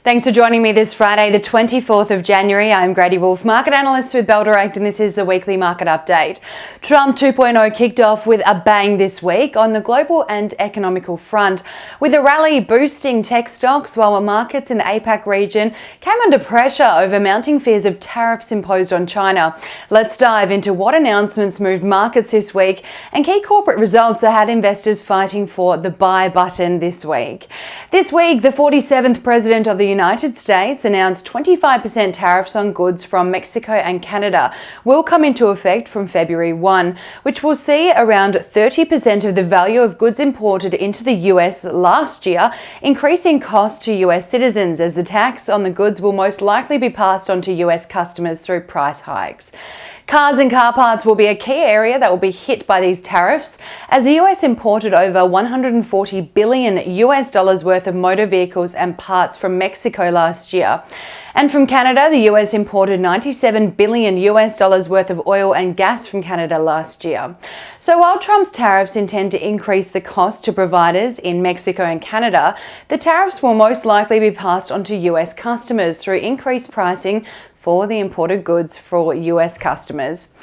Thanks for joining me this Friday, the 24th of January. I'm Grady, market analyst with Bell Direct, and this is the weekly market update. Trump 2.0 kicked off with a bang this week on the global and economical front, with a rally boosting tech stocks while markets in the APAC region came under pressure over mounting fears of tariffs imposed on China. Let's dive into what announcements moved markets this week and key corporate results that had investors fighting for the buy button this week. This week, the 47th president of the United States announced 25% tariffs on goods from Mexico and Canada will come into effect from February 1, which will see around 30% of the value of goods imported into the US last year, increasing costs to US citizens, as the tax on the goods will most likely be passed on to US customers through price hikes. Cars and car parts will be a key area that will be hit by these tariffs, as the US imported over 140 billion US dollars worth of motor vehicles and parts from Mexico last year. And from Canada, the US imported 97 billion US dollars worth of oil and gas from Canada last year. So while Trump's tariffs intend to increase the cost to providers in Mexico and Canada, the tariffs will most likely be passed on to US customers through increased pricing for the imported goods for US customers.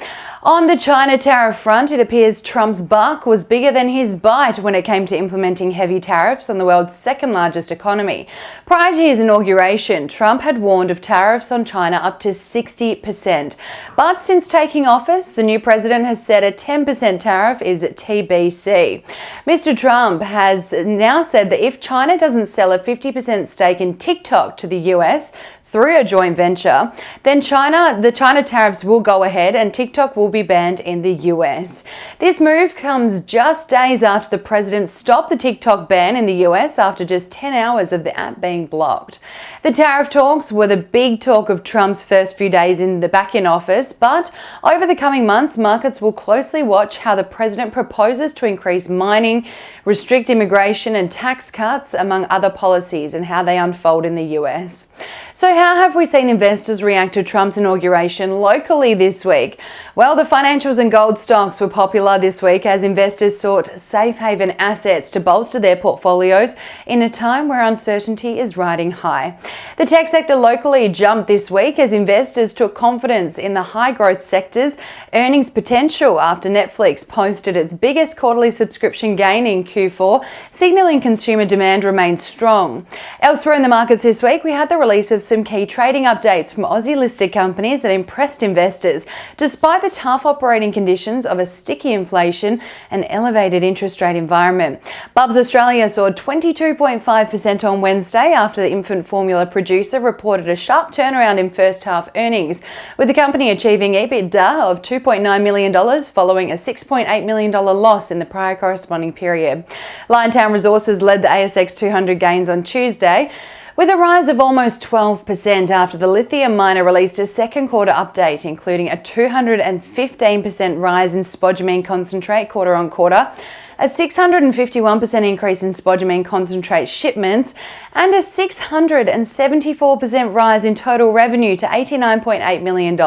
On the China tariff front, it appears Trump's bark was bigger than his bite when it came to implementing heavy tariffs on the world's second largest economy. Prior to his inauguration, Trump had warned of tariffs on China up to 60%. But since taking office, the new president has said a 10% tariff is TBC. Mr. Trump has now said that if China doesn't sell a 50% stake in TikTok to the US, through a joint venture, then the China tariffs will go ahead and TikTok will be banned in the US. This move comes just days after the president stopped the TikTok ban in the US after just 10 hours of the app being blocked. The tariff talks were the big talk of Trump's first few days back in office, but over the coming months, markets will closely watch how the president proposes to increase mining, restrict immigration and tax cuts, among other policies, and how they unfold in the US. So how have we seen investors react to Trump's inauguration locally this week? Well, the financials and gold stocks were popular this week as investors sought safe haven assets to bolster their portfolios in a time where uncertainty is riding high. The tech sector locally jumped this week as investors took confidence in the high growth sector's earnings potential after Netflix posted its biggest quarterly subscription gain in Q4, signaling consumer demand remains strong. Elsewhere in the markets this week, we had the release of some key trading updates from Aussie listed companies that impressed investors, despite the tough operating conditions of a sticky inflation and elevated interest rate environment. Bubs Australia soared 22.5% on Wednesday after the infant formula producer reported a sharp turnaround in first half earnings, with the company achieving EBITDA of $2.9 million following a $6.8 million loss in the prior corresponding period. Liontown Resources led the ASX 200 gains on Tuesday, with a rise of almost 12% after the lithium miner released a second quarter update, including a 215% rise in spodumene concentrate quarter on quarter, a 651% increase in spodumene concentrate shipments, and a 674% rise in total revenue to $89.8 million.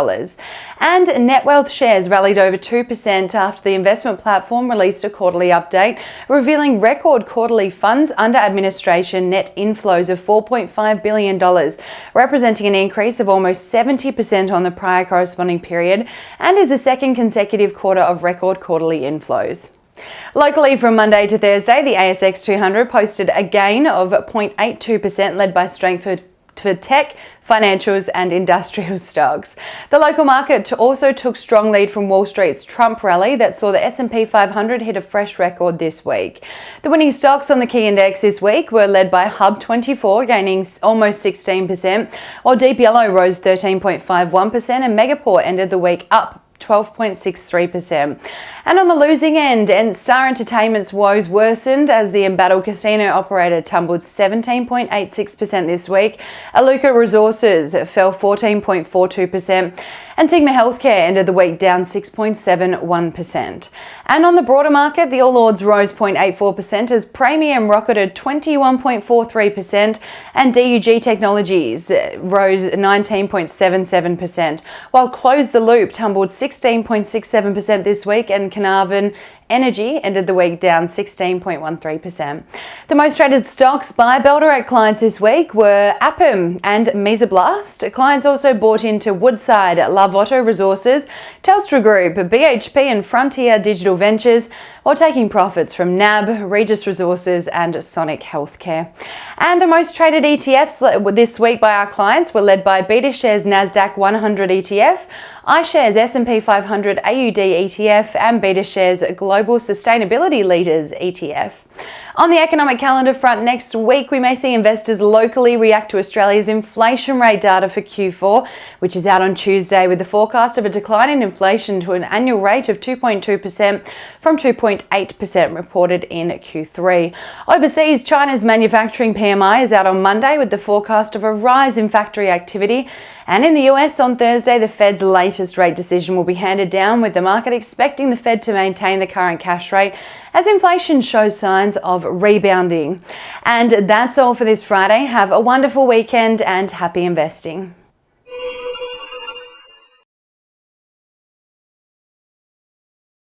And net wealth shares rallied over 2% after the investment platform released a quarterly update, revealing record quarterly funds under administration net inflows of $4.5 billion, representing an increase of almost 70% on the prior corresponding period, and is the second consecutive quarter of record quarterly inflows. Locally, from Monday to Thursday, the ASX 200 posted a gain of 0.82%, led by strength for tech, financials and industrial stocks. The local market also took strong lead from Wall Street's Trump rally that saw the S&P 500 hit a fresh record this week. The winning stocks on the key index this week were led by Hub24, gaining almost 16%, while Deep Yellow rose 13.51% and Megaport ended the week up 12.63%. And on the losing end, and Star Entertainment's woes worsened as the embattled casino operator tumbled 17.86% this week. Aluka Resources fell 14.42%, and Sigma Healthcare ended the week down 6.71%. And on the broader market, the All Ords rose 0.84% as Praemium rocketed 21.43%, and DUG Technologies rose 19.77%, while Close the Loop tumbled 16.67% this week, and Carnarvon Energy ended the week down 16.13%. The most traded stocks by Bell Direct clients this week were Appam and Mesoblast. Clients also bought into Woodside, Larvotto Resources, Telstra Group, BHP and Frontier Digital Ventures, while taking profits from NAB, Regis Resources and Sonic Healthcare. And the most traded ETFs this week by our clients were led by BetaShares Nasdaq 100 ETF, iShares S&P 500 AUD ETF and BetaShares Global Sustainability Leaders ETF. On the economic calendar front, next week we may see investors locally react to Australia's inflation rate data for Q4, which is out on Tuesday, with the forecast of a decline in inflation to an annual rate of 2.2% from 2.8% reported in Q3. Overseas, China's manufacturing PMI is out on Monday with the forecast of a rise in factory activity. And in the US on Thursday, the Fed's latest rate decision will be handed down, with the market expecting the Fed to maintain the current cash rate as inflation shows signs of rebounding. And that's all for this Friday. Have a wonderful weekend and happy investing.